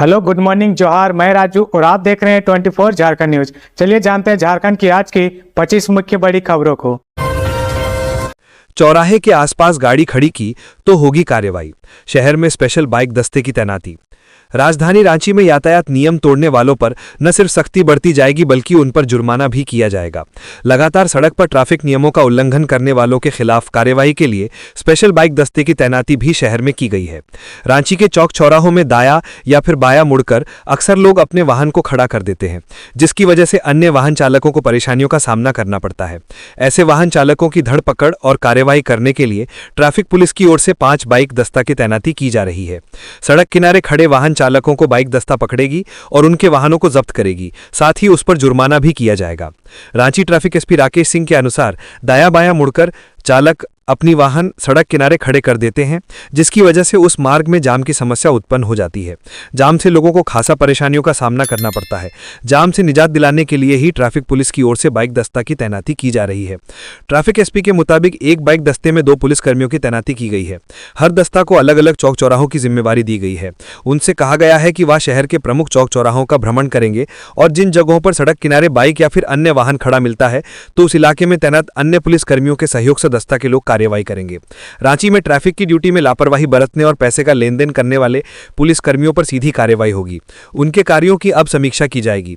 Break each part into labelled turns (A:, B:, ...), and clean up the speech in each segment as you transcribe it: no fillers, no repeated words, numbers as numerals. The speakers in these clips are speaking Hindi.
A: हेलो, गुड मॉर्निंग, जोहार। मैं राजू और आप देख रहे हैं 24 झारखंड न्यूज। चलिए जानते हैं झारखंड की आज की 25 मुख्य बड़ी खबरों को।
B: चौराहे के आसपास गाड़ी खड़ी की तो होगी कार्रवाई। शहर में स्पेशल बाइक दस्ते की तैनाती। राजधानी रांची में यातायात नियम तोड़ने वालों पर न सिर्फ सख्ती बढ़ती जाएगी बल्कि उन पर जुर्माना भी किया जाएगा। लगातार सड़क पर ट्रैफिक नियमों का उल्लंघन करने वालों के खिलाफ कार्रवाई के लिए स्पेशल बाइक दस्ते की तैनाती भी शहर में की गई है। रांची के चौक चौराहों में दाया या फिर बाया मुड़कर अक्सर लोग अपने वाहन को खड़ा कर देते हैं, जिसकी वजह से अन्य वाहन चालकों को परेशानियों का सामना करना पड़ता है। ऐसे वाहन चालकों की धरपकड़ और कार्रवाई करने के लिए ट्रैफिक पुलिस की ओर से 5 बाइक दस्ता की तैनाती की जा रही है। सड़क किनारे खड़े वाहन चालकों को बाइक दस्ता पकड़ेगी और उनके वाहनों को जब्त करेगी, साथ ही उस पर जुर्माना भी किया जाएगा। रांची ट्रैफिक एसपी राकेश सिंह के अनुसार दाया बाया मुड़कर चालक अपनी वाहन सड़क किनारे खड़े कर देते हैं, जिसकी वजह से उस मार्ग में जाम की समस्या उत्पन्न हो जाती है। जाम से लोगों को खासा परेशानियों का सामना करना पड़ता है। जाम से निजात दिलाने के लिए ही ट्रैफिक पुलिस की ओर से बाइक दस्ता की तैनाती की जा रही है। ट्रैफिक एसपी के मुताबिक एक बाइक दस्ते में 2 पुलिसकर्मियों की तैनाती की गई है। हर दस्ता को अलग अलग चौक चौराहों की जिम्मेवारी दी गई है। उनसे कहा गया है कि वह शहर के प्रमुख चौक चौराहों का भ्रमण करेंगे और जिन जगहों पर सड़क किनारे बाइक या फिर अन्य वाहन खड़ा मिलता है तो उस इलाके में तैनात अन्य पुलिसकर्मियों के सहयोग से दस्ता के लोग कार्रवाई करेंगे। रांची में ट्रैफिक की ड्यूटी में लापरवाही बरतने और पैसे का लेन देन करने वाले पुलिसकर्मियों पर सीधी कार्रवाई होगी। उनके कार्यों की अब समीक्षा की जाएगी।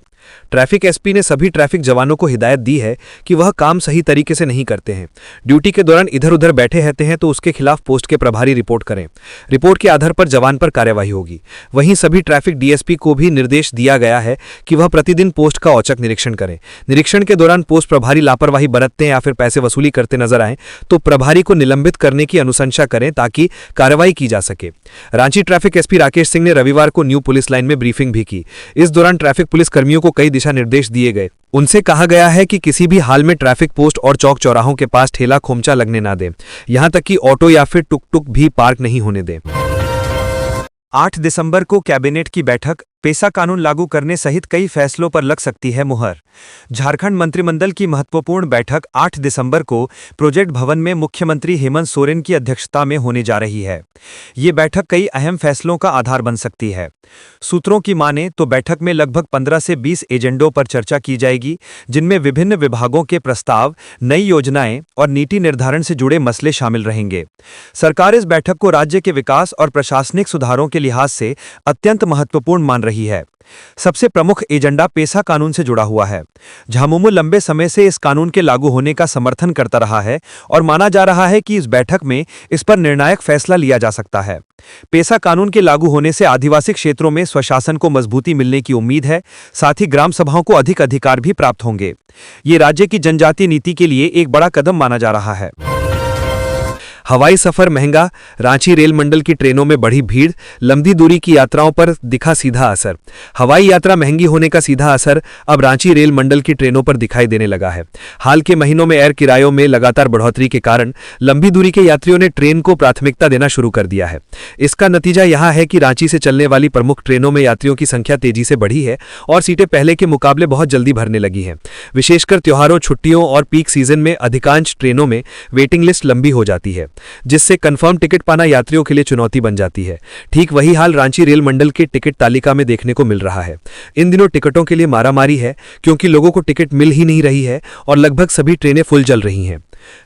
B: ट्रैफिक एसपी ने सभी ट्रैफिक जवानों को हिदायत दी है कि वह काम सही तरीके से नहीं करते हैं, ड्यूटी के दौरान इधर उधर बैठे रहते हैं तो उसके खिलाफ पोस्ट के प्रभारी रिपोर्ट करें। रिपोर्ट के आधार पर जवान पर कार्रवाई होगी। वहीं सभी ट्रैफिक डीएसपी को भी निर्देश दिया गया है कि वह प्रतिदिन पोस्ट का औचक निरीक्षण करें। निरीक्षण के दौरान पोस्ट प्रभारी लापरवाही बरतते हैं या फिर पैसे वसूली करते नजर आए तो प्रभारी को निलंबित करने की अनुशंसा करें ताकि कार्रवाई की जा सके। रांची ट्रैफिक एसपी राकेश सिंह ने रविवार को न्यू पुलिस लाइन में ब्रीफिंग भी की। इस दौरान ट्रैफिक पुलिस कर्मियों को कई दिशा निर्देश दिए गए। उनसे कहा गया है कि किसी भी हाल में ट्रैफिक पोस्ट और चौक चौराहों के पास ठेला खोमचा लगने ना दें, यहां तक कि ऑटो या फिर टुक टुक भी पार्क नहीं होने दें। 8 दिसंबर को कैबिनेट की बैठक, पेसा कानून लागू करने सहित कई फैसलों पर लग सकती है मुहर। झारखंड मंत्रिमंडल की महत्वपूर्ण बैठक 8 दिसंबर को प्रोजेक्ट भवन में मुख्यमंत्री हेमंत सोरेन की अध्यक्षता में होने जा रही है। ये बैठक कई अहम फैसलों का आधार बन सकती है। सूत्रों की माने तो बैठक में लगभग 15 से 20 एजेंडों पर चर्चा की जाएगी, जिनमें विभिन्न विभागों के प्रस्ताव, नई योजनाएं और नीति निर्धारण से जुड़े मसले शामिल रहेंगे। सरकार इस बैठक को राज्य के विकास और प्रशासनिक सुधारों के लिहाज से अत्यंत महत्वपूर्ण मान रही है। सबसे प्रमुख एजेंडा पेसा कानून से जुड़ा हुआ है। झामुमो लंबे समय से इस कानून के लागू होने का समर्थन करता रहा है और माना जा रहा है कि इस बैठक में इस पर निर्णायक फैसला लिया जा सकता है। पेसा कानून के लागू होने से आदिवासी क्षेत्रों में स्वशासन को मजबूती मिलने की उम्मीद है, साथ ही ग्राम सभाओं को अधिक अधिकार भी प्राप्त होंगे। ये राज्य की जनजातीय नीति के लिए एक बड़ा कदम माना जा रहा है। हवाई सफर महंगा, रांची रेल मंडल की ट्रेनों में बढ़ी भीड़, लंबी दूरी की यात्राओं पर दिखा सीधा असर। हवाई यात्रा महंगी होने का सीधा असर अब रांची रेल मंडल की ट्रेनों पर दिखाई देने लगा है। हाल के महीनों में एयर किरायों में लगातार बढ़ोतरी के कारण लंबी दूरी के यात्रियों ने ट्रेन को प्राथमिकता देना शुरू कर दिया है। इसका नतीजा यह है कि रांची से चलने वाली प्रमुख ट्रेनों में यात्रियों की संख्या तेजी से बढ़ी है और सीटें पहले के मुकाबले बहुत जल्दी भरने लगी हैं। विशेषकर त्योहारों, छुट्टियों और पीक सीजन में अधिकांश ट्रेनों में वेटिंग लिस्ट लंबी हो जाती है, जिससे कंफर्म टिकट पाना यात्रियों के लिए चुनौती बन जाती है। ठीक वही हाल रांची रेल मंडल की टिकट तालिका में देखने को मिल रहा है। इन दिनों टिकटों के लिए मारामारी है, क्योंकि लोगों को टिकट मिल ही नहीं रही है और लगभग सभी ट्रेनें फुल चल रही हैं।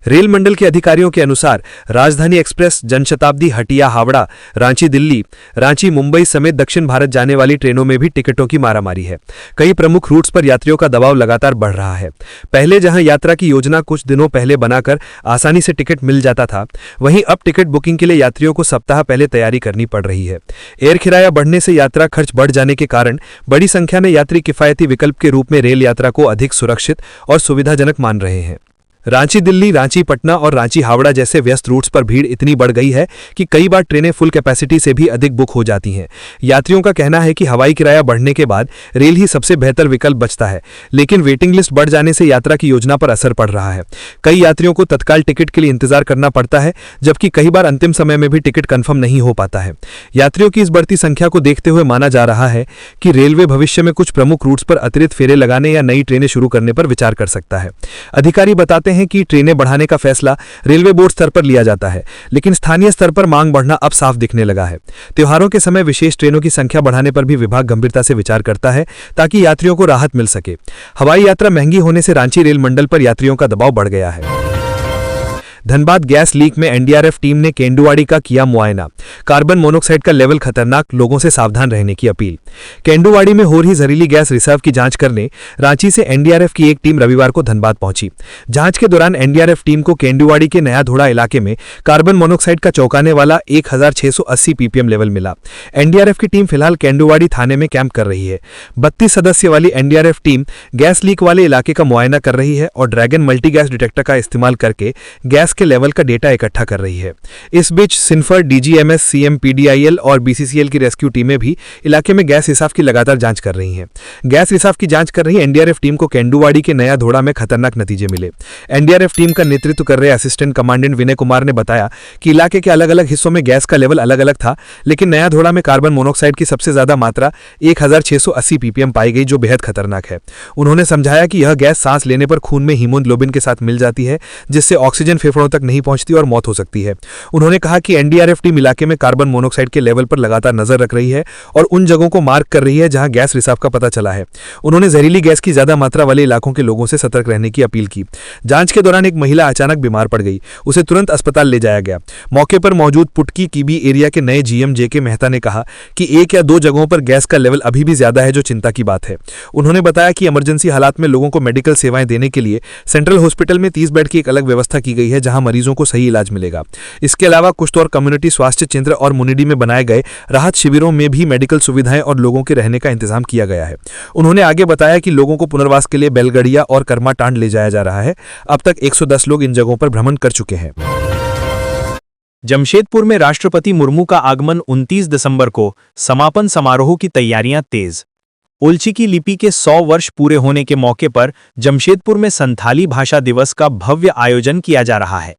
B: रेल मंडल के अधिकारियों के अनुसार राजधानी एक्सप्रेस, जनशताब्दी, हटिया हावड़ा, रांची दिल्ली, रांची मुंबई समेत दक्षिण भारत जाने वाली ट्रेनों में भी टिकटों की मारामारी है। कई प्रमुख रूट्स पर यात्रियों का दबाव लगातार बढ़ रहा है। पहले जहां यात्रा की योजना कुछ दिनों पहले बनाकर आसानी से टिकट मिल जाता था, वहीं अब टिकट बुकिंग के लिए यात्रियों को सप्ताह पहले तैयारी करनी पड़ रही है। एयर किराया बढ़ने से यात्रा खर्च बढ़ जाने के कारण बड़ी संख्या में यात्री किफायती विकल्प के रूप में रेल यात्रा को अधिक सुरक्षित और सुविधाजनक मान रहे हैं। रांची दिल्ली, रांची पटना और रांची हावड़ा जैसे व्यस्त रूट्स पर भीड़ इतनी बढ़ गई है कि कई बार ट्रेनें फुल कैपेसिटी से भी अधिक बुक हो जाती हैं। यात्रियों का कहना है कि हवाई किराया बढ़ने के बाद रेल ही सबसे बेहतर विकल्प बचता है, लेकिन वेटिंग लिस्ट बढ़ जाने से यात्रा की योजना पर असर पड़ रहा है। कई यात्रियों को तत्काल टिकट के लिए इंतजार करना पड़ता है, जबकि कई बार अंतिम समय में भी टिकट कंफर्म नहीं हो पाता है। यात्रियों की इस बढ़ती संख्या को देखते हुए माना जा रहा है कि रेलवे भविष्य में कुछ प्रमुख रूट्स पर अतिरिक्त फेरे लगाने या नई ट्रेनें शुरू करने पर विचार कर सकता है। अधिकारी बताते हैं हैं कि ट्रेनें बढ़ाने का फैसला रेलवे बोर्ड स्तर पर लिया जाता है, लेकिन स्थानीय स्तर पर मांग बढ़ना अब साफ दिखने लगा है। त्योहारों के समय विशेष ट्रेनों की संख्या बढ़ाने पर भी विभाग गंभीरता से विचार करता है ताकि यात्रियों को राहत मिल सके। हवाई यात्रा महंगी होने से रांची रेल मंडल पर यात्रियों का दबाव बढ़ गया है। धनबाद गैस लीक में एनडीआरएफ टीम ने केंदुआड़ी का किया मुआयना, कार्बन मोनोक्साइड का लेवल खतरनाक, लोगों से सावधान रहने की अपील। केंदुआड़ी में हो रही जहरीली गैस रिजर्व की जांच करने रांची से एनडीआरएफ की एक टीम रविवार को धनबाद पहुंची। जांच के दौरान एनडीआरएफ टीम को केंदुआड़ी के नया धोड़ा इलाके में कार्बन मोनोक्साइड का चौंकाने वाला 1680 पीपीएम लेवल मिला। एनडीआरएफ की टीम फिलहाल केंदुआड़ी थाने में कैंप कर रही है। 32 सदस्य वाली एनडीआरएफ टीम गैस लीक वाले इलाके का मुआयना कर रही है और ड्रैगन मल्टी गैस डिटेक्टर का इस्तेमाल करके गैस के लेवल का डेटा इकट्ठा कर रही है। इस बीच सिन्फर, डीजीएमएस, सीएमपीडीआईएल और बीसीसीएल की रेस्क्यू टीमें भी इलाके में गैस रिसाव की लगातार जांच कर रही हैं। गैस रिसाव की जांच कर रही एनडीआरएफ टीम को केंदुआड़ी के नया धोड़ा में खतरनाक नतीजे मिले। एनडीआरएफ टीम का नेतृत्व कर रहे असिस्टेंट कमांडेंट विनय कुमार ने बताया कि इलाके के अलग अलग हिस्सों में गैस का लेवल अलग अलग था, लेकिन नया धोड़ा में कार्बन मोनोक्साइड की सबसे ज्यादा मात्रा 1680 पीपीएम पाई गई, जो बेहद खतरनाक है। उन्होंने समझाया कि यह गैस सांस लेने पर खून में हीमोग्लोबिन के साथ मिल जाती है, जिससे ऑक्सीजन फेफड़ों तक नहीं पहुंचती और मौत हो सकती है। उन्होंने कहा कि एनडीआरएफ टीम इलाके में कार्बन मोनोक्साइड के लेवल पर लगातार नजर रख रही है और उन जगहों को मार्क कर रही है जहां गैस रिसाव का पता चला है। उन्होंने जहरीली गैस की ज्यादा मात्रा वाले इलाकों के लोगों से सतर्क रहने की अपील की। जांच के दौरान एक महिला अचानक बीमार पड़ गई, उसे तुरंत अस्पताल ले जाया गया। मौके पर मौजूद पुटकी कीबी एरिया के नए जीएम जेके मेहता ने कहा कि 1 या 2 जगहों पर गैस का लेवल अभी भी ज्यादा है, जो चिंता की बात है। उन्होंने बताया कि इमरजेंसी हालात में लोगों को मेडिकल सेवाएं देने के लिए सेंट्रल हॉस्पिटल में 30 बेड की एक अलग व्यवस्था की गई है, जहां मरीजों को सही इलाज मिलेगा। इसके अलावा कुश्तौर कम्युनिटी स्वास्थ्य केंद्र और मुनिडी में बनाए गए राहत शिविरों में भी मेडिकल सुविधाएं और लोगों के रहने का इंतजाम किया गया है। उन्होंने आगे बताया कि लोगों को पुनर्वास के लिए बेलगड़िया और कर्माटांड ले जाया जा रहा है। अब तक 110 लोग इन जगहों पर भ्रमण कर चुके हैं।
C: जमशेदपुर में राष्ट्रपति मुर्मू का आगमन 29 दिसंबर को, समापन समारोह की तैयारियां तेज। ओलचिकी लिपि के 100 वर्ष पूरे होने के मौके पर जमशेदपुर में संथाली भाषा दिवस का भव्य आयोजन किया जा रहा है।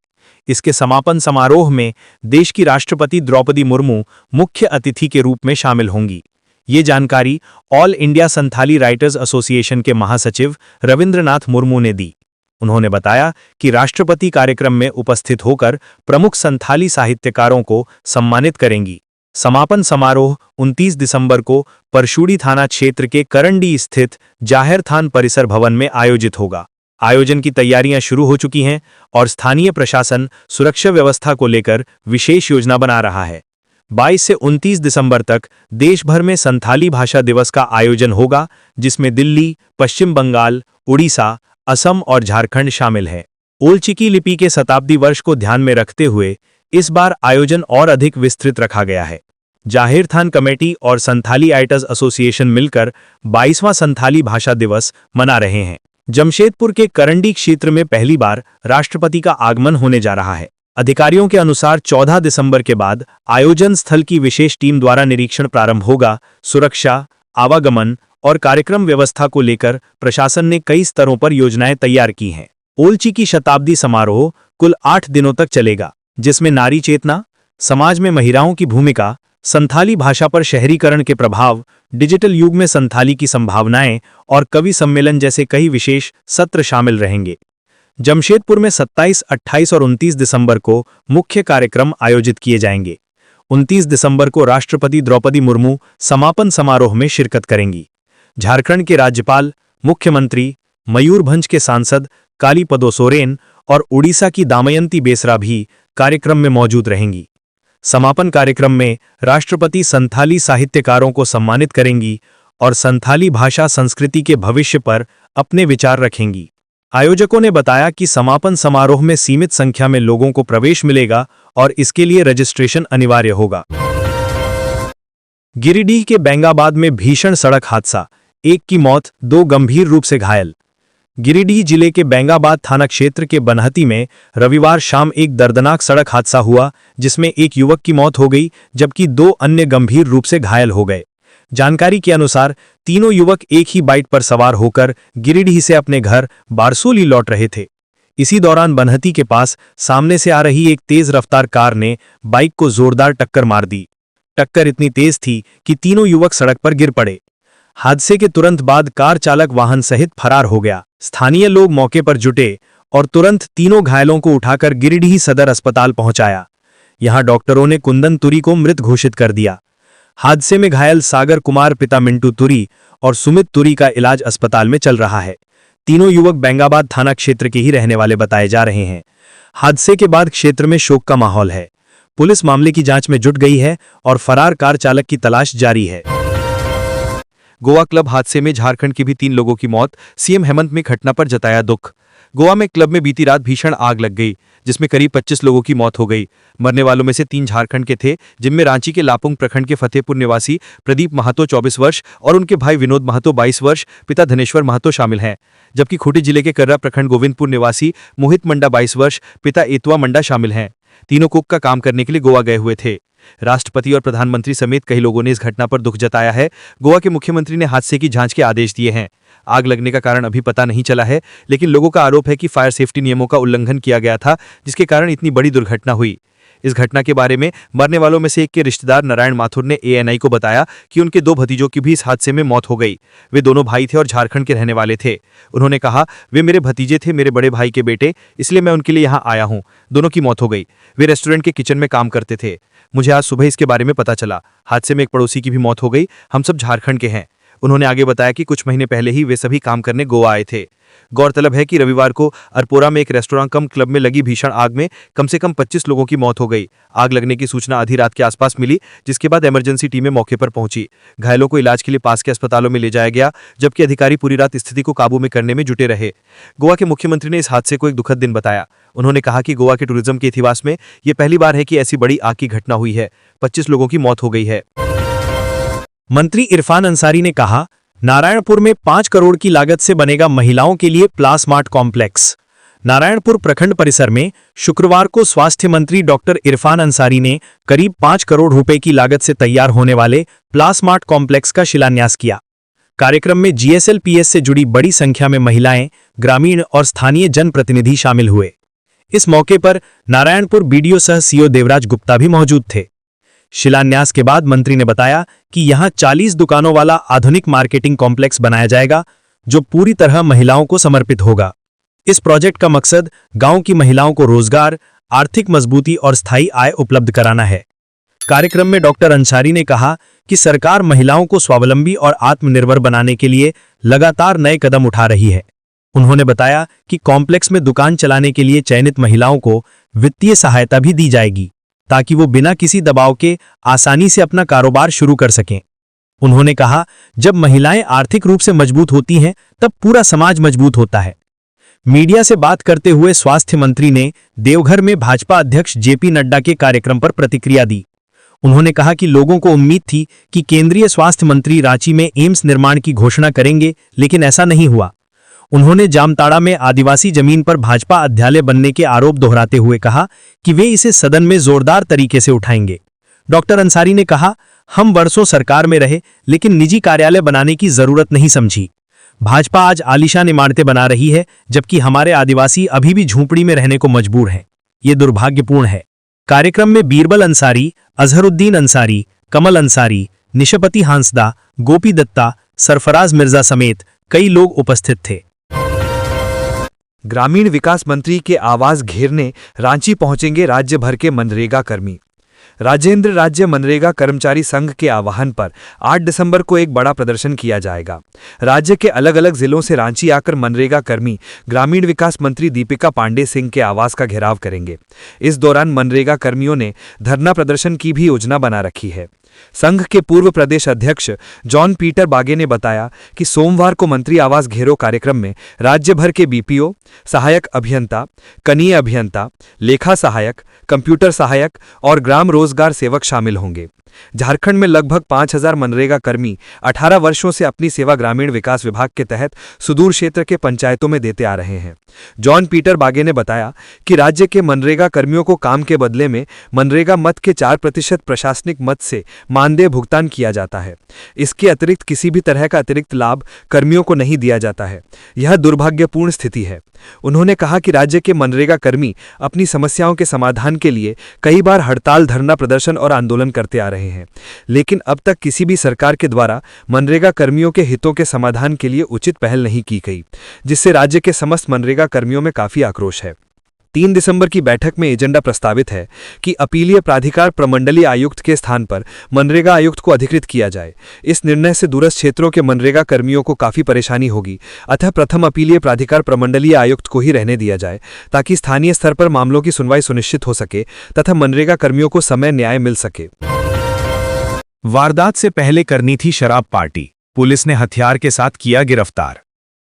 C: इसके समापन समारोह में देश की राष्ट्रपति द्रौपदी मुर्मू मुख्य अतिथि के रूप में शामिल होंगी। ये जानकारी all India Santhali writers association के महासचिव रविंद्रनाथ मुर्मू ने दी। उन्होंने बताया कि राष्ट्रपति कार्यक्रम में उपस्थित होकर प्रमुख संथाली साहित्यकारों को सम्मानित करेंगी। समापन समारोह 29 दिसंबर को परशुड़ी थाना क्षेत्र के करंडी स्थित जाहिर थान परिसर भवन में आयोजित होगा। आयोजन की तैयारियां शुरू हो चुकी हैं और स्थानीय प्रशासन सुरक्षा व्यवस्था को लेकर विशेष योजना बना रहा है। 22 से 29 दिसंबर तक देश भर में संथाली भाषा दिवस का आयोजन होगा, जिसमें दिल्ली, पश्चिम बंगाल, उड़ीसा, असम और झारखंड शामिल है। ओलचिकी लिपि के शताब्दी वर्ष को ध्यान में रखते हुए इस बार आयोजन और अधिक विस्तृत रखा गया है। जाहिर थान कमेटी और संथाली राइटर्स एसोसिएशन मिलकर 22वां संथाली भाषा दिवस मना रहे हैं। जमशेदपुर के करंडी क्षेत्र में पहली बार राष्ट्रपति का आगमन होने जा रहा है। अधिकारियों के अनुसार 14 दिसंबर के बाद आयोजन स्थल की विशेष टीम द्वारा निरीक्षण प्रारंभ होगा। सुरक्षा, आवागमन और कार्यक्रम व्यवस्था को लेकर प्रशासन ने कई स्तरों पर योजनाएं तैयार की हैं। ओलचिकी शताब्दी समारोह कुल 8 दिनों तक चलेगा, जिसमें नारी चेतना, समाज में महिलाओं की भूमिका, संथाली भाषा पर शहरीकरण के प्रभाव, डिजिटल युग में संथाली की संभावनाएं और कवि सम्मेलन जैसे कई विशेष सत्र शामिल रहेंगे। जमशेदपुर में 27, 28 और 29 दिसंबर को मुख्य कार्यक्रम आयोजित किए जाएंगे। 29 दिसंबर को राष्ट्रपति द्रौपदी मुर्मू समापन समारोह में शिरकत करेंगी। झारखंड के राज्यपाल, मुख्यमंत्री, मयूरभंज के सांसद कालीपदो सोरेन और उड़ीसा की दामयंती बेसरा भी कार्यक्रम में मौजूद रहेंगी। समापन कार्यक्रम में राष्ट्रपति संथाली साहित्यकारों को सम्मानित करेंगी और संथाली भाषा संस्कृति के भविष्य पर अपने विचार रखेंगी। आयोजकों ने बताया कि समापन समारोह में सीमित संख्या में लोगों को प्रवेश मिलेगा और इसके लिए रजिस्ट्रेशन अनिवार्य होगा। गिरिडीह के बेंगाबाद में भीषण सड़क हादसा, 1 की मौत, 2 गंभीर रूप से घायल। गिरिडीह जिले के बेंगाबाद थाना क्षेत्र के बनहती में रविवार शाम एक दर्दनाक सड़क हादसा हुआ, जिसमें एक युवक की मौत हो गई जबकि 2 अन्य गंभीर रूप से घायल हो गए। जानकारी के अनुसार तीनों युवक एक ही बाइक पर सवार होकर गिरिडीह से अपने घर बारसोली लौट रहे थे। इसी दौरान बनहती के पास सामने से आ रही एक तेज रफ्तार कार ने बाइक को जोरदार टक्कर मार दी। टक्कर इतनी तेज थी कि तीनों युवक सड़क पर गिर पड़े। हादसे के तुरंत बाद कार चालक वाहन सहित फरार हो गया। स्थानीय लोग मौके पर जुटे और तुरंत तीनों घायलों को उठाकर गिरिडीह सदर अस्पताल पहुंचाया। यहां डॉक्टरों ने कुंदन तुरी को मृत घोषित कर दिया। हादसे में घायल सागर कुमार पिता मिंटू तुरी और सुमित तुरी का इलाज अस्पताल में चल रहा है। तीनों युवक बेंगाबाद थाना क्षेत्र के ही रहने वाले बताए जा रहे हैं। हादसे के बाद क्षेत्र में शोक का माहौल है। पुलिस मामले की जांच में जुट गई है और फरार कार चालक की तलाश जारी है।
B: गोवा क्लब हादसे में झारखंड की भी 3 लोगों की मौत, सीएम हेमंत ने घटना पर जताया दुख। गोवा में क्लब में बीती रात भीषण आग लग गई, जिसमें करीब 25 लोगों की मौत हो गई। मरने वालों में से 3 झारखंड के थे, जिनमें रांची के लापुंग प्रखंड के फतेहपुर निवासी प्रदीप महतो 24 वर्ष और उनके भाई विनोद महतो 22 वर्ष, पिता धनेश्वर महतो शामिल हैं। जबकि खूंटी जिले के कर्रा प्रखंड गोविंदपुर निवासी मोहित मंडा 22 वर्ष, पिता एतुआ मंडा शामिल हैं। तीनों कुक का काम करने के लिए गोवा गए हुए थे। राष्ट्रपति और प्रधानमंत्री समेत कई लोगों ने इस घटना पर दुख जताया है। गोवा के मुख्यमंत्री ने हादसे की जांच के आदेश दिए हैं। आग लगने का कारण अभी पता नहीं चला है, लेकिन लोगों का आरोप है कि फायर सेफ्टी नियमों का उल्लंघन किया गया था, जिसके कारण इतनी बड़ी दुर्घटना हुई। इस घटना के बारे में मरने वालों में से एक के रिश्तेदार नारायण माथुर ने एएनआई को बताया कि उनके 2 भतीजों की भी इस हादसे में मौत हो गई। वे दोनों भाई थे और झारखंड के रहने वाले थे। उन्होंने कहा, वे मेरे भतीजे थे, मेरे बड़े भाई के बेटे, इसलिए मैं उनके लिए यहाँ आया हूँ। दोनों की मौत हो गई। वे रेस्टोरेंट के किचन में काम करते थे। मुझे आज सुबह इसके बारे में पता चला। हादसे में एक पड़ोसी की भी मौत हो गई। हम सब झारखंड के हैं। उन्होंने आगे बताया कि कुछ महीने पहले ही वे सभी काम करने गोवा आए थे। गौरतलब है कि रविवार को अरपोरा में एक रेस्टोरेंट कम क्लब में लगी भीषण आग में कम से कम 25 लोगों की मौत हो गई। आग लगने की सूचना आधी रात के आसपास मिली, जिसके बाद इमरजेंसी टीमें मौके पर पहुंची। घायलों को इलाज के लिए पास के अस्पतालों में ले जाया गया, जबकि अधिकारी पूरी रात स्थिति को काबू में करने में जुटे रहे। गोवा के मुख्यमंत्री ने इस हादसे को एक दुखद दिन बताया। उन्होंने कहा कि गोवा के टूरिज्म के इतिहास में यह पहली बार है कि ऐसी बड़ी आग की घटना हुई है। 25 लोगों की मौत हो गई है।
C: मंत्री इरफान अंसारी ने कहा, नारायणपुर में 5 करोड़ की लागत से बनेगा महिलाओं के लिए प्लास्मार्ट कॉम्प्लेक्स। नारायणपुर प्रखंड परिसर में शुक्रवार को स्वास्थ्य मंत्री डॉक्टर इरफान अंसारी ने करीब 5 करोड़ रुपए की लागत से तैयार होने वाले प्लास्मार्ट कॉम्प्लेक्स का शिलान्यास किया। कार्यक्रम में जीएसएलपीएस से जुड़ी बड़ी संख्या में महिलाएं, ग्रामीण और स्थानीय जनप्रतिनिधि शामिल हुए। इस मौके पर नारायणपुर बीडीओ सह सीओ देवराज गुप्ता भी मौजूद थे। शिलान्यास के बाद मंत्री ने बताया कि यहां 40 दुकानों वाला आधुनिक मार्केटिंग कॉम्प्लेक्स बनाया जाएगा, जो पूरी तरह महिलाओं को समर्पित होगा। इस प्रोजेक्ट का मकसद गांव की महिलाओं को रोजगार, आर्थिक मजबूती और स्थायी आय उपलब्ध कराना है। कार्यक्रम में डॉक्टर अंसारी ने कहा कि सरकार महिलाओं को स्वावलंबी और आत्मनिर्भर बनाने के लिए लगातार नए कदम उठा रही है। उन्होंने बताया कि कॉम्प्लेक्स में दुकान चलाने के लिए चयनित महिलाओं को वित्तीय सहायता भी दी जाएगी, ताकि वो बिना किसी दबाव के आसानी से अपना कारोबार शुरू कर सकें। उन्होंने कहा, जब महिलाएं आर्थिक रूप से मजबूत होती हैं, तब पूरा समाज मजबूत होता है। मीडिया से बात करते हुए स्वास्थ्य मंत्री ने देवघर में भाजपा अध्यक्ष जेपी नड्डा के कार्यक्रम पर प्रतिक्रिया दी। उन्होंने कहा कि लोगों को उम्मीद थी कि केंद्रीय स्वास्थ्य मंत्री रांची में एम्स निर्माण की घोषणा करेंगे, लेकिन ऐसा नहीं हुआ। उन्होंने जामताड़ा में आदिवासी जमीन पर भाजपा अध्यालय बनने के आरोप दोहराते हुए कहा कि वे इसे सदन में जोरदार तरीके से उठाएंगे। डॉक्टर अंसारी ने कहा, हम वर्षों सरकार में रहे, लेकिन निजी कार्यालय बनाने की जरूरत नहीं समझी। भाजपा आज आलीशान इमारतें बना रही है, जबकि हमारे आदिवासी अभी भी झूंपड़ी में रहने को मजबूर हैं। ये दुर्भाग्यपूर्ण है। कार्यक्रम में बीरबल अंसारी, अजहरुद्दीन अंसारी, कमल अंसारी, निशपति हांसदा, गोपी दत्ता, सरफराज मिर्जा समेत कई लोग उपस्थित थे।
B: ग्रामीण विकास मंत्री के आवास घेरने रांची पहुंचेंगे राज्य भर के मनरेगा कर्मी। राजेंद्र राज्य मनरेगा कर्मचारी संघ के आह्वान पर 8 दिसंबर को एक बड़ा प्रदर्शन किया जाएगा। राज्य के अलग अलग जिलों से रांची आकर मनरेगा कर्मी ग्रामीण विकास मंत्री दीपिका पांडे सिंह के आवास का घेराव करेंगे। इस दौरान मनरेगा कर्मियों ने धरना प्रदर्शन की भी योजना बना रखी है। संघ के पूर्व प्रदेश अध्यक्ष जॉन पीटर बागे ने बताया कि सोमवार को मंत्री आवास घेरो कार्यक्रम में राज्य भर के बीपीओ, सहायक अभियंता, कनीय अभियंता, लेखा सहायक, कंप्यूटर सहायक और ग्राम रोजगार सेवक शामिल होंगे। झारखंड में लगभग 5000 मनरेगा कर्मी 18 वर्षों से अपनी सेवा ग्रामीण विकास विभाग के तहत सुदूर क्षेत्र के पंचायतों में देते आ रहे हैं। जॉन पीटर बागे ने बताया कि राज्य के मनरेगा कर्मियों को काम के बदले में मनरेगा मद के 4% प्रशासनिक मद से मानदेय भुगतान किया जाता है। इसके अतिरिक्त किसी भी तरह का अतिरिक्त लाभ कर्मियों को नहीं दिया जाता है। यह दुर्भाग्यपूर्ण स्थिति है। उन्होंने कहा कि राज्य के मनरेगा कर्मी अपनी समस्याओं के समाधान के लिए कई बार हड़ताल, धरना प्रदर्शन और आंदोलन करते आ रहे हैं, लेकिन अब तक किसी भी सरकार के द्वारा मनरेगा कर्मियों के हितों के समाधान के लिए उचित पहल नहीं की गई, जिससे राज्य के समस्त मनरेगा कर्मियों में काफी आक्रोश है। 3 दिसंबर की बैठक में एजेंडा प्रस्तावित है कि अपीलीय प्राधिकार प्रमंडलीय आयुक्त के स्थान पर मनरेगा आयुक्त को अधिकृत किया जाए। इस निर्णय से दूरस्थ क्षेत्रों के मनरेगा कर्मियों को काफी परेशानी होगी, अतः प्रथम अपीलीय प्राधिकार प्रमंडलीय आयुक्त को ही रहने दिया जाए, ताकि स्थानीय स्तर पर मामलों की सुनवाई सुनिश्चित हो सके तथा मनरेगा कर्मियों को समय न्याय मिल सके।
C: वारदात से पहले करनी थी शराब पार्टी, पुलिस ने हथियार के साथ किया गिरफ्तार।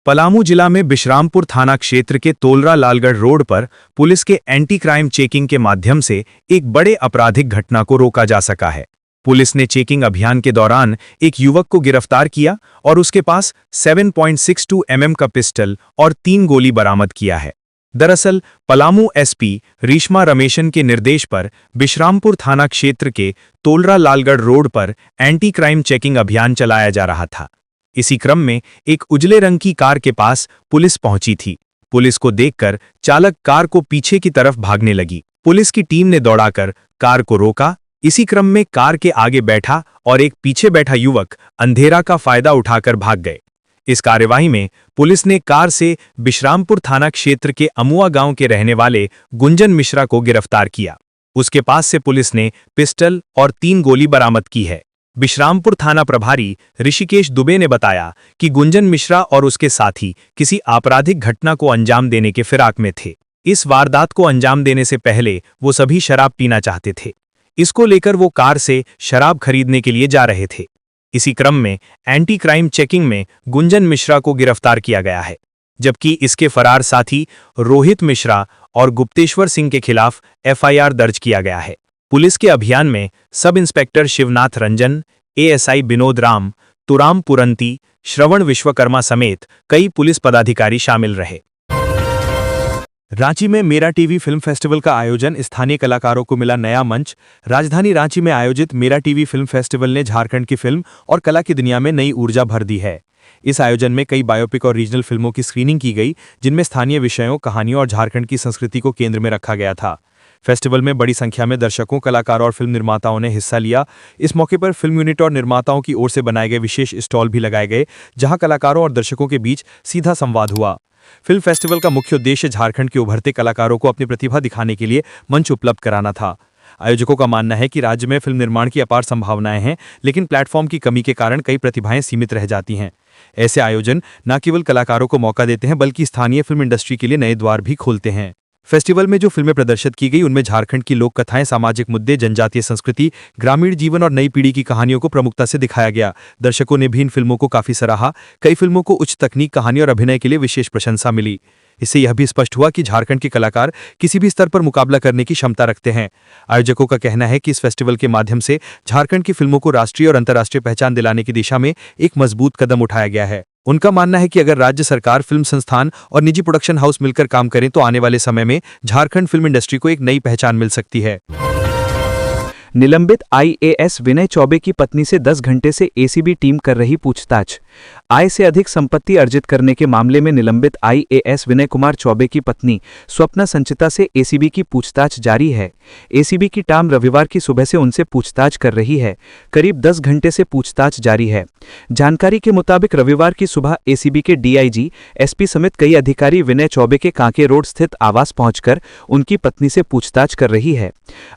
C: पलामू जिला में बिश्रामपुर थाना क्षेत्र के तोलरा लालगढ़ रोड पर पुलिस के एंटी क्राइम चेकिंग के माध्यम से एक बड़े आपराधिक घटना को रोका जा सका है। पुलिस ने चेकिंग अभियान के दौरान एक युवक को गिरफ्तार किया और उसके पास 7.62 mm का पिस्टल और 3 गोली बरामद किया है। दरअसल पलामू एसपी रीश्मा रमेशन के निर्देश पर बिश्रामपुर थाना क्षेत्र के तोलरा लालगढ़ रोड पर एंटी क्राइम चेकिंग अभियान चलाया जा रहा था। इसी क्रम में एक उजले रंग की कार के पास पुलिस पहुंची थी। पुलिस को देखकर चालक कार को पीछे की तरफ भागने लगी। पुलिस की टीम ने दौड़ाकर कार को रोका। इसी क्रम में कार के आगे बैठा और एक पीछे बैठा युवक अंधेरा का फायदा उठाकर भाग गए। इस कार्यवाही में पुलिस ने कार से बिश्रामपुर थाना क्षेत्र के अमुआ गांव के रहने वाले गुंजन मिश्रा को गिरफ्तार किया। उसके पास से पुलिस ने पिस्टल और 3 गोली बरामद की है। बिश्रामपुर थाना प्रभारी ऋषिकेश दुबे ने बताया कि गुंजन मिश्रा और उसके साथी किसी आपराधिक घटना को अंजाम देने के फिराक में थे। इस वारदात को अंजाम देने से पहले वो सभी शराब पीना चाहते थे। इसको लेकर वो कार से शराब खरीदने के लिए जा रहे थे। इसी क्रम में एंटी क्राइम चेकिंग में गुंजन मिश्रा को गिरफ्तार किया गया है, जबकि इसके फरार साथी रोहित मिश्रा और गुप्तेश्वर सिंह के खिलाफ एफआईआर दर्ज किया गया है। पुलिस के अभियान में sub inspector Shivnath Ranjan, ASI Vinod Ram, Turam Puranti, Shravan Vishwakarma समेत कई पुलिस पदाधिकारी शामिल रहे। रांची में मेरा टीवी फिल्म फेस्टिवल का आयोजन, स्थानीय कलाकारों को मिला नया मंच। राजधानी रांची में आयोजित मेरा टीवी फिल्म फेस्टिवल ने झारखंड की फिल्म और कला की दुनिया में नई ऊर्जा भर दी है। इस आयोजन में कई बायोपिक और रीजनल फिल्मों की स्क्रीनिंग की गई, जिनमें स्थानीय विषयों, कहानियों और झारखंड की संस्कृति को केंद्र में रखा गया था। फेस्टिवल में बड़ी संख्या में दर्शकों, कलाकारों और फिल्म निर्माताओं ने हिस्सा लिया। इस मौके पर फिल्म यूनिट और निर्माताओं की ओर से बनाए गए विशेष स्टॉल भी लगाए गए, जहां कलाकारों और दर्शकों के बीच सीधा संवाद हुआ। फिल्म फेस्टिवल का मुख्य उद्देश्य झारखंड के उभरते कलाकारों को अपनी प्रतिभा दिखाने के लिए मंच उपलब्ध कराना था। आयोजकों का मानना है कि राज्य में फिल्म निर्माण की अपार संभावनाएं हैं, लेकिन प्लेटफॉर्म की कमी के कारण कई प्रतिभाएं सीमित रह जाती हैं। ऐसे आयोजन न केवल कलाकारों को मौका देते हैं, बल्कि स्थानीय फिल्म इंडस्ट्री के लिए नए द्वार भी खोलते हैं। फेस्टिवल में जो फिल्में प्रदर्शित की गई, उनमें झारखंड की लोक कथाएं, सामाजिक मुद्दे, जनजातीय संस्कृति, ग्रामीण जीवन और नई पीढ़ी की कहानियों को प्रमुखता से दिखाया गया। दर्शकों ने भी इन फिल्मों को काफी सराहा। कई फिल्मों को उच्च तकनीक, कहानी और अभिनय के लिए विशेष प्रशंसा मिली। इससे यह भी स्पष्ट हुआ कि झारखंड के कलाकार किसी भी स्तर पर मुकाबला करने की क्षमता रखते हैं। आयोजकों का कहना है कि इस फेस्टिवल के माध्यम से झारखंड की फिल्मों को राष्ट्रीय और अंतर्राष्ट्रीय पहचान दिलाने की दिशा में एक मजबूत कदम उठाया गया है। उनका मानना है कि अगर राज्य सरकार, फिल्म संस्थान और निजी प्रोडक्शन हाउस मिलकर काम करें तो आने वाले समय में झारखंड फिल्म इंडस्ट्री को एक नई पहचान मिल सकती है।
D: निलंबित आईएएस विनय चौबे की पत्नी से 10 घंटे से एसीबी टीम कर रही पूछताछ। आय से अधिक संपत्ति अर्जित करने के मामले में निलंबित आईएएस विनय कुमार चौबे की पत्नी स्वप्ना संचिता से एसीबी की पूछताछ जारी है। एसीबी की टीम रविवार की सुबह से उनसे पूछताछ कर रही है। करीब 10 घंटे से पूछताछ जारी है। जानकारी के मुताबिक रविवार की सुबह एसीबी के डीआईजी, एसपी समेत कई अधिकारी विनय चौबे के कांके रोड स्थित आवास पहुंचकर उनकी पत्नी से पूछताछ कर रही है।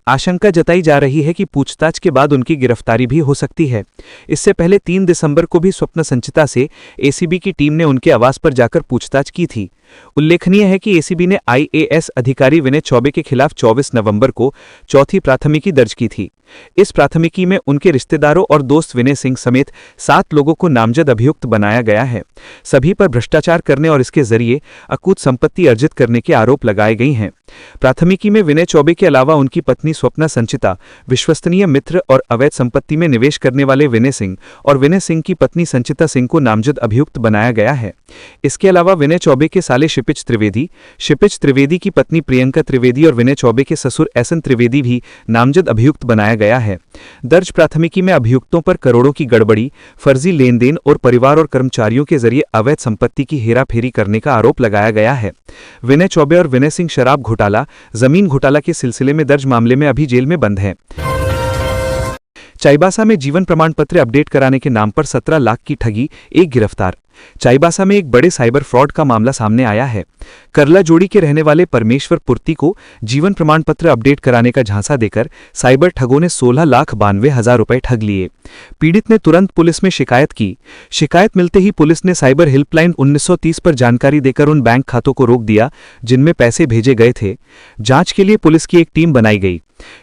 D: आशंका जताई जा रही है कि पूछताछ के बाद उनकी गिरफ्तारी भी हो सकती है। इससे पहले 3 दिसंबर को भी स्वप्ना संचिता से एसीबी की टीम ने उनके आवास पर जाकर पूछताछ की थी। उल्लेखनीय है कि एसीबी ने आईएएस अधिकारी विनय चौबे के खिलाफ 24 नवंबर को चौथी प्राथमिकी दर्ज की थी। इस प्राथमिकी में उनके रिश्तेदारों और दोस्त विनय सिंह समेत 7 लोगों को नामजद अभियुक्त बनाया गया है। सभी पर भ्रष्टाचार करने और इसके जरिए अकूत संपत्ति अर्जित करने के आरोप लगाए गए हैं। प्राथमिकी में विनय चौबे के अलावा उनकी पत्नी स्वप्ना संचिता, विश्वसनीय मित्र और अवैध संपत्ति में निवेश करने वाले विनय सिंह और विनय सिंह की पत्नी संचिता सिंह को नामजद अभियुक्त बनाया गया है। इसके अलावा विनय चौबे के साले वाले शिपिच त्रिवेदी की पत्नी प्रियंका त्रिवेदी और विनय चौबे के ससुर एसन त्रिवेदी भी नामजद अभियुक्त बनाया गया है। दर्ज प्राथमिकी में अभियुक्तों पर करोड़ों की गड़बड़ी, फर्जी लेन देन और परिवार और कर्मचारियों के जरिए अवैध संपत्ति की हेराफेरी करने का आरोप लगाया गया है। विनय चौबे और विनय सिंह शराब घोटाला, जमीन घोटाला के सिलसिले में दर्ज मामले में अभी जेल में बंद हैं। चाईबासा में जीवन प्रमाण पत्र अपडेट कराने के नाम पर 17 लाख की ठगी, एक गिरफ्तार। चाईबासा में एक बड़े साइबर फ्रॉड का मामला सामने आया है। करला जोड़ी के रहने वाले परमेश्वर पुर्ती को जीवन प्रमाण पत्र अपडेट कराने का झांसा देकर साइबर ठगों ने 16,92,000 रुपए ठग लिए। पीड़ित ने तुरंत पुलिस में शिकायत की। शिकायत मिलते ही पुलिस ने साइबर हेल्पलाइन 1930 पर जानकारी देकर उन बैंक खातों को रोक दिया जिनमें पैसे भेजे गए थे। जांच के लिए पुलिस की एक टीम बनाई गई।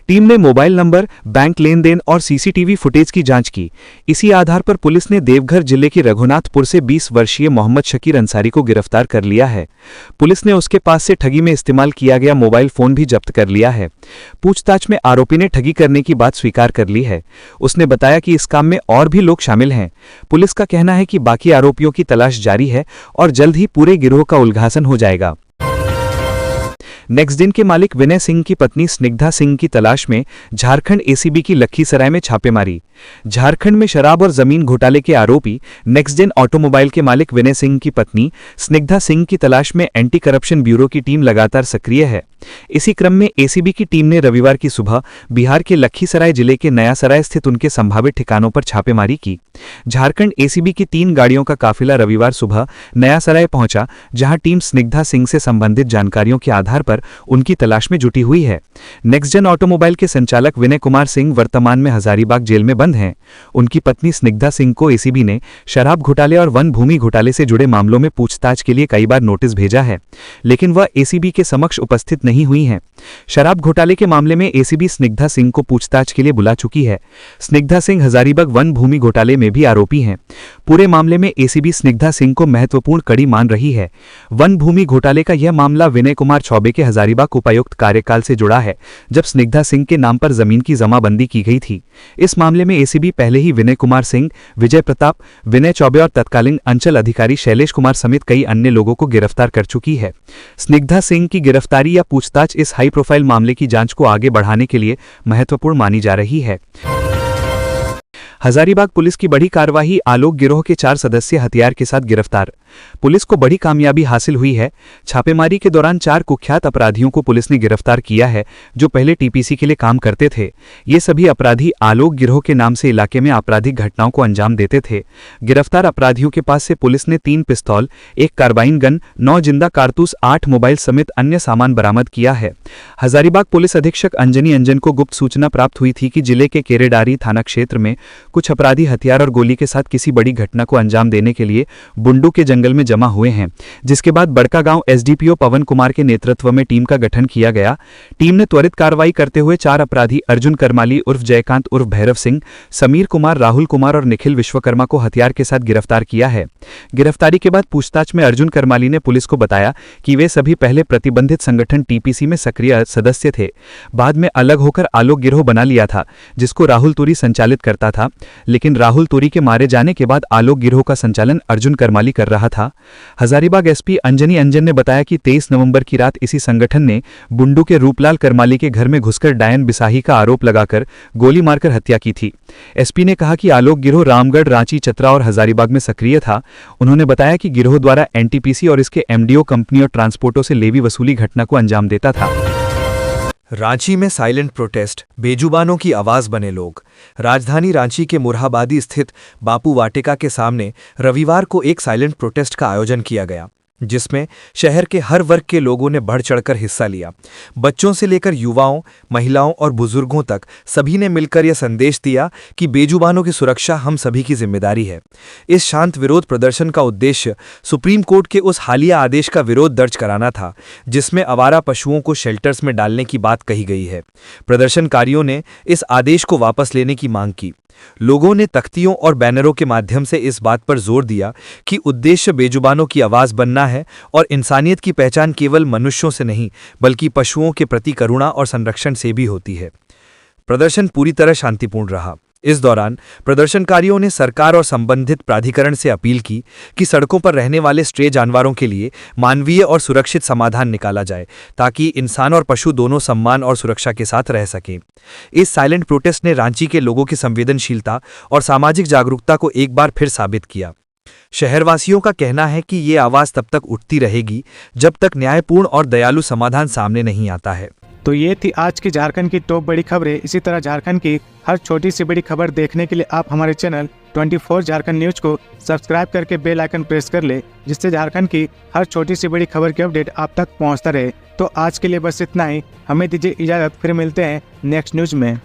D: टीम ने मोबाइल नंबर, बैंक लेन देन और सीसीटीवी फुटेज की जांच की। इसी आधार पर पुलिस ने देवघर जिले के रघुनाथपुर से 20 वर्षीय मोहम्मद शकीर अंसारी को गिरफ्तार कर लिया है। पुलिस ने उसके पास से ठगी में इस्तेमाल किया गया मोबाइल फोन भी जब्त कर लिया है। पूछताछ में आरोपी ने ठगी करने की बात स्वीकार कर ली है। उसने बताया कि इस काम में और भी लोग शामिल हैं। पुलिस का कहना है कि बाकी आरोपियों की तलाश जारी है और जल्द ही पूरे गिरोह का उद्घाटन हो जाएगा। नेक्स्ट दिन के मालिक विनय सिंह की पत्नी स्निग्धा सिंह की तलाश में झारखंड एसीबी की लखीसराय में छापेमारी। झारखंड में शराब और जमीन घोटाले के आरोपी नेक्स्ट जेन ऑटोमोबाइल के मालिक विनय सिंह की पत्नी स्निग्धा सिंह की तलाश में एंटी करप्शन ब्यूरो की टीम लगातार सक्रिय है। इसी क्रम में एसीबी की टीम ने रविवार की सुबह बिहार के लखीसराय जिले के नया सराय स्थित उनके संभावित ठिकानों पर छापेमारी की। झारखंड एसीबी की 3 गाड़ियों का काफिला रविवार सुबह नया सराय पहुंचा, जहां टीम स्निग्धा सिंह से संबंधित जानकारियों के आधार पर उनकी तलाश में जुटी हुई है। नेक्स्ट जेन ऑटोमोबाइल के संचालक विनय कुमार सिंह वर्तमान में हजारीबाग जेल में बंद हैं। उनकी पत्नी स्निग्धा सिंह को एसीबी ने शराब घोटाले और वन भूमि घोटाले से जुड़े मामलों में पूछताछ के लिए कई बार नोटिस भेजा है, लेकिन वह एसीबी के समक्ष उपस्थित नहीं हुई हैं। शराब घोटाले के मामले में एसीबी स्निग्धा सिंह को पूछताछ के लिए बुला चुकी है। स्निग्धा सिंह हजारीबाग वन भूमि घोटाले में भी आरोपी हैं। पूरे मामले में एसीबी स्निग्धा सिंह को महत्वपूर्ण कड़ी मान रही है। वन भूमि घोटाले का यह मामला विनय कुमार चौबे के हजारीबाग उपायुक्त कार्यकाल से जुड़ा है, जब स्निग्धा सिंह के नाम पर जमीन की जमाबंदी की गई थी। इस मामले में एसीबी पहले ही विनय कुमार सिंह, विजय प्रताप, विनय चौबे और तत्कालीन अंचल अधिकारी शैलेश कुमार समेत कई अन्य लोगों को गिरफ्तार कर चुकी है। स्निग्धा सिंह की गिरफ्तारी या पूछताछ इस हाई प्रोफाइल मामले की जांच को आगे बढ़ाने के लिए महत्वपूर्ण मानी जा रही है। हजारीबाग पुलिस की बड़ी कार्रवाई, आलोक गिरोह के 4 सदस्य हथियार के साथ गिरफ्तार। पुलिस को बड़ी कामयाबी हासिल हुई है। छापेमारी के दौरान 4 कुख्यात अपराधियों को पुलिस ने गिरफ्तार किया है, जो पहले टीपीसी के लिए काम करते थे। ये सभी अपराधी आलोक गिरोह के नाम से इलाके में आपराधिक घटनाओं को अंजाम देते थे। गिरफ्तार अपराधियों के पास से पुलिस ने 3 पिस्तौल, 1 कार्बाइन गन, 9 जिंदा कारतूस, 8 मोबाइल समेत अन्य सामान बरामद किया है। हजारीबाग पुलिस अधीक्षक अंजनी अंजन को गुप्त सूचना प्राप्त हुई थी कि जिले के केरेडारी थाना क्षेत्र में कुछ अपराधी हथियार और गोली के साथ किसी बड़ी घटना को अंजाम देने के लिए बुंडू के जंगल में जमा हुए हैं, जिसके बाद बड़का गांव एसडीपीओ पवन कुमार के नेतृत्व में टीम का गठन किया गया। टीम ने त्वरित कार्रवाई करते हुए 4 अपराधी अर्जुन करमाली उर्फ जयकांत उर्फ भैरव सिंह, समीर कुमार, राहुल कुमार और निखिल विश्वकर्मा को हथियार के साथ गिरफ्तार किया है। गिरफ्तारी के बाद पूछताछ में अर्जुन करमाली ने पुलिस को बताया कि वे सभी पहले प्रतिबंधित संगठन टीपीसी में सक्रिय सदस्य थे। बाद में अलग होकर आलोक गिरोह बना लिया था, जिसको राहुल तुरी संचालित करता था, लेकिन राहुल तुरी के मारे जाने के बाद आलोक गिरोह का संचालन अर्जुन करमाली कर रहा था। हजारीबाग एसपी अंजनी अंजन ने बताया कि 23 नवंबर की रात इसी संगठन ने बुंडू के रूपलाल करमाली के घर में घुसकर डायन बिसाही का आरोप लगाकर गोली मारकर हत्या की थी। एसपी ने कहा कि आलोक गिरोह रामगढ़, रांची, चतरा और हजारीबाग में सक्रिय था। उन्होंने बताया कि गिरोह द्वारा एनटीपीसी और इसके एमडीओ कंपनी और ट्रांसपोर्टों से लेवी वसूली घटना को अंजाम देता था।
B: रांची में साइलेंट प्रोटेस्ट, बेजुबानों की आवाज बने लोग। राजधानी रांची के मुरहाबादी स्थित बापू वाटिका के सामने रविवार को एक साइलेंट प्रोटेस्ट का आयोजन किया गया, जिसमें शहर के हर वर्ग के लोगों ने बढ़ चढ़कर हिस्सा लिया। बच्चों से लेकर युवाओं, महिलाओं और बुजुर्गों तक सभी ने मिलकर यह संदेश दिया कि बेजुबानों की सुरक्षा हम सभी की जिम्मेदारी है। इस शांत विरोध प्रदर्शन का उद्देश्य सुप्रीम कोर्ट के उस हालिया आदेश का विरोध दर्ज कराना था, जिसमें आवारा पशुओं को शेल्टर्स में डालने की बात कही गई है। प्रदर्शनकारियों ने इस आदेश को वापस लेने की मांग की। लोगों ने तख्तियों और बैनरों के माध्यम से इस बात पर जोर दिया कि उद्देश्य बेजुबानों की आवाज बनना है और इंसानियत की पहचान केवल मनुष्यों से नहीं बल्कि पशुओं के प्रति करुणा और संरक्षण से भी होती है। प्रदर्शन पूरी तरह शांतिपूर्ण रहा। इस दौरान प्रदर्शनकारियों ने सरकार और संबंधित प्राधिकरण से अपील की कि सड़कों पर रहने वाले स्ट्रे जानवरों के लिए मानवीय और सुरक्षित समाधान निकाला जाए ताकि इंसान और पशु दोनों सम्मान और सुरक्षा के साथ रह सकें। इस साइलेंट प्रोटेस्ट ने रांची के लोगों की संवेदनशीलता और सामाजिक जागरूकता को एक बार फिर साबित किया। शहरवासियों का कहना है कि ये आवाज़ तब तक उठती रहेगी जब तक न्यायपूर्ण और दयालु समाधान सामने नहीं आता है।
A: तो ये थी आज की झारखंड की टॉप बड़ी खबरें। इसी तरह झारखंड की हर छोटी सी बड़ी खबर देखने के लिए आप हमारे चैनल 24 झारखंड न्यूज को सब्सक्राइब करके बेल आइकन प्रेस कर ले, जिससे झारखंड की हर छोटी सी बड़ी खबर की अपडेट आप तक पहुंचता रहे। तो आज के लिए बस इतना ही, हमें दीजिए इजाजत, फिर मिलते हैं नेक्स्ट न्यूज में।